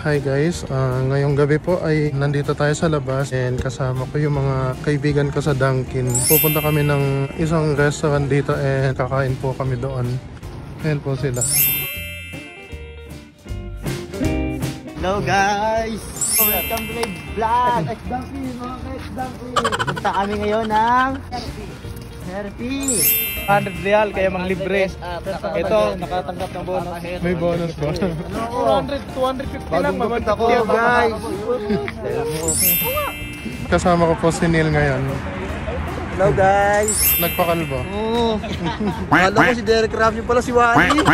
Hi guys, ngayong gabi po ay nandito tayo sa labas and kasama ko yung mga kaibigan ko sa Dunkin. Pupunta kami ng isang restaurant dito and kakain po kami doon. Ayan po sila. Hello guys! Welcome to my vlog! X-Dunkin! Mga X-Dunkin! Punta kami ngayon ng Therapy! 100 real kaya mang libre. Ito, nakatanggap ng bonus. May bonus ba? 250 lang. Bagong ako guys! Kasama ko po si Neil ngayon. Hello guys! Nagpakalbo. Akala ko si Derek Raff yung pala si Wally.